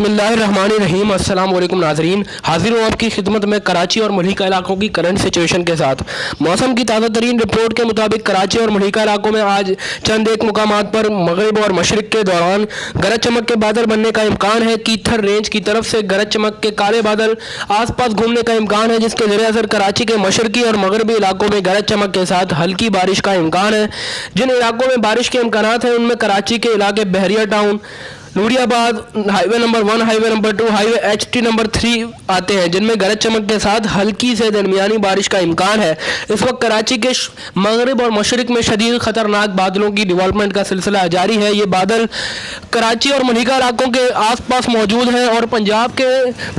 बिस्मिल्लाहिर्रहमानिर्रहीम। अस्सलाम वालेकुम नाज़रीन, हाजिर हूँ आपकी खिदमत में कराची और मलिका इलाकों की करंट सिचुएशन के साथ। मौसम की ताज़ा तरीन रिपोर्ट के मुताबिक कराची और मलिका इलाकों में आज चंद एक मुकामात पर मगरिब और मशरिक के दौरान गरज चमक के बादल बनने का इम्कान है। कीथर रेंज की तरफ से गरज चमक के काले बादल आसपास घूमने का इम्कान है, जिसके ज़रिए असर कराची के मशरकी और मगरबी इलाकों में गरज चमक के साथ हल्की बारिश का इम्कान है। जिन इलाकों में बारिश के इम्कान हैं उनमें कराची के इलाके Bahria town, Nooriabad, highway number 1, highway number 2, highway HT number 3 आते हैं, जिनमें गरज चमक के साथ हल्की से दरमियानी बारिश का इम्कान है। इस वक्त कराची के मगरिब और मशरिक में शदीद ख़तरनाक बादलों की डिवेलपमेंट का सिलसिला जारी है। ये बादल कराची और मलिका इलाकों के आसपास मौजूद हैं और पंजाब के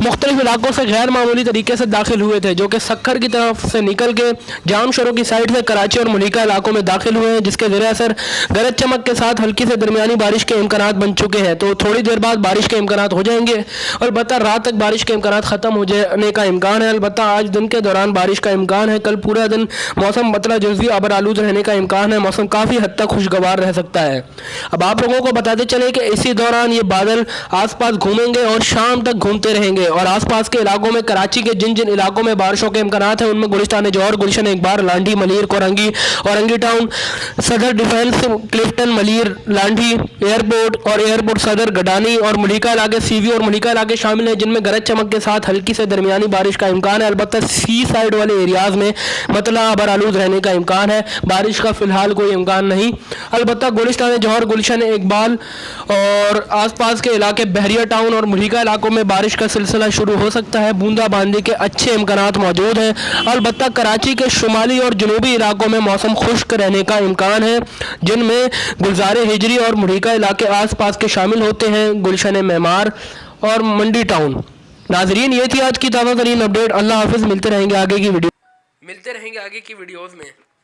मुख्तलिफ इलाकों से गैर मामूली तरीके से दाखिल हुए थे, जो कि सक्खर की तरफ से निकल के जाम शोरों की साइड से कराची और मलिका इलाकों में दाखिल हुए हैं, जिसके ज़रिए असर गरज चमक के साथ हल्की से दरमियानी बारिश के इम्कान बन चुके हैं। तो थोड़ी देर बाद बारिश के इम्कान हो जाएंगे। अलबत्ता रात तक बारिश के इम्कान ख़त्म हो जाने का इम्कान है। अलबत्ता आज दिन के दौरान बारिश का इम्कान है। कल पूरा दिन मौसम मतलब जुज़वी आबर आलूद रहने का इम्कान है। मौसम काफ़ी हद तक खुशगवार रह सकता है। अब आप लोगों को बताते चले कि इसी दौरान ये बादल आसपास घूमेंगे और शाम तक घूमते रहेंगे और आसपास के इलाकों में कराची के जिन जिन इलाकों में बारिशों के इम्कान हैं उनमें गुलिस्तान जौहर, गुलशन इकबार, लांडी, मलीर, कोरंगी, औरंगी टाउन, सदर डिफेंस, क्लिफ्टन, मलीर, लांडी एयरपोर्ट और एयरपोर्ट सदर, गडानी और मलिका इलाके, CV और मलिका इलाके शामिल हैं, जिनमें गरज चमक के साथ हल्की से दरमियानी बारिश का इम्कान है। अलबत्ता सी साइड वाले एरियाज़ में मतला आबर आलूद रहने का इम्कान है। बारिश का फ़िलहाल कोई इम्कान नहीं। अलबत्ता गुलिस्तान जौहर, गुलशन इकबाल और आसपास के इलाके बहरिया टाउन और मलिका इलाकों में बारिश का सिलसिला शुरू हो सकता है। बूंदाबांदी के अच्छे इम्कान मौजूद हैं। अलबत्ता कराची के शुमाली और जनूबी इलाकों में मौसम खुश्क रहने का इम्कान है, जिनमें गुलजार हिजरी और मलिका इलाके आसपास के शामिल होते हैं, गुलशन मेमार और मंडी टाउन। नाजरीन, ये थी आज की ताज़ा तरीन अपडेट। अल्लाह हाफिज़। मिलते रहेंगे आगे की वीडियोज़ में।